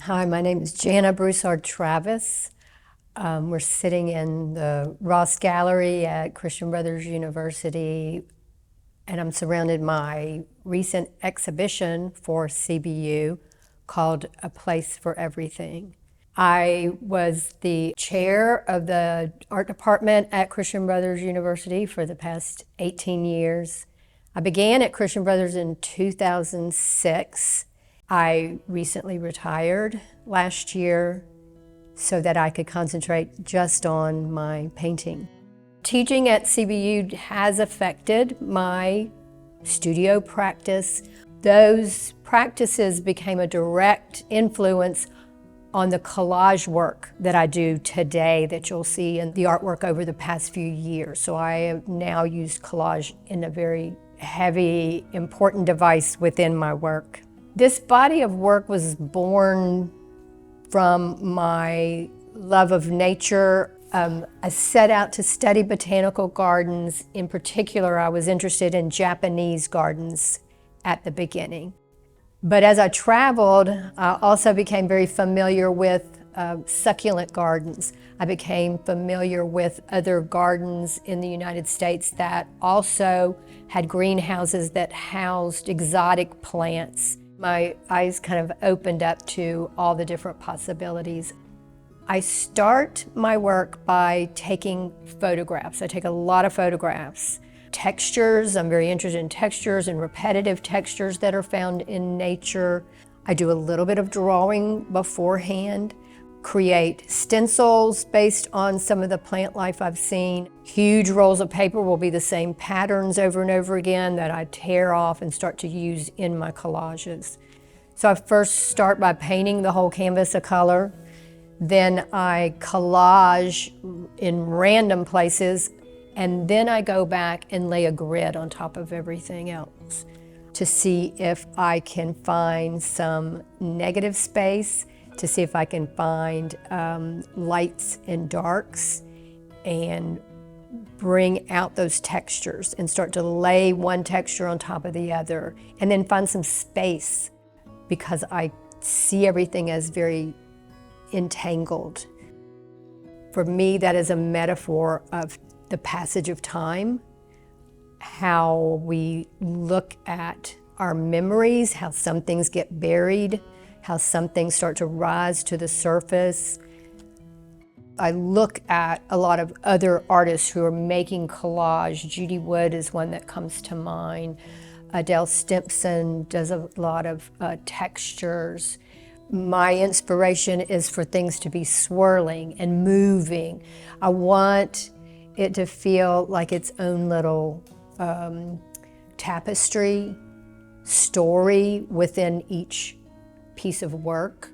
Hi, my name is Jana Broussard-Travis. We're sitting in the Ross Gallery at Christian Brothers University, and I'm surrounded by recent exhibition for CBU called A Place for Everything. I was the chair of the art department at Christian Brothers University for the past 18 years. I began at Christian Brothers in 2006. I recently retired last year so that I could concentrate just on my painting. Teaching at CBU has affected my studio practice. Those practices became a direct influence on the collage work that I do today that you'll see in the artwork over the past few years. So I have now used collage in a very heavy, important device within my work. This body of work was born from my love of nature. I set out to study botanical gardens. In particular, I was interested in Japanese gardens at the beginning. But as I traveled, I also became very familiar with succulent gardens. I became familiar with other gardens in the United States that also had greenhouses that housed exotic plants. My eyes kind of opened up to all the different possibilities. I start my work by taking photographs. I take a lot of photographs. Textures, I'm very interested in textures and repetitive textures that are found in nature. I do a little bit of drawing beforehand, create stencils based on some of the plant life I've seen. Huge rolls of paper will be the same patterns over and over again that I tear off and start to use in my collages. So I first start by painting the whole canvas a color. Then I collage in random places, and then I go back and lay a grid on top of everything else to see if I can find some negative space, to see if I can find lights and darks and bring out those textures and start to lay one texture on top of the other, and then find some space because I see everything as very entangled. For me, that is a metaphor of the passage of time, how we look at our memories, how some things get buried, how some things start to rise to the surface. I look at a lot of other artists who are making collage. Judy Wood is one that comes to mind. Adele Stimpson does a lot of textures. My inspiration is for things to be swirling and moving. I want it to feel like its own little tapestry, story within each piece of work.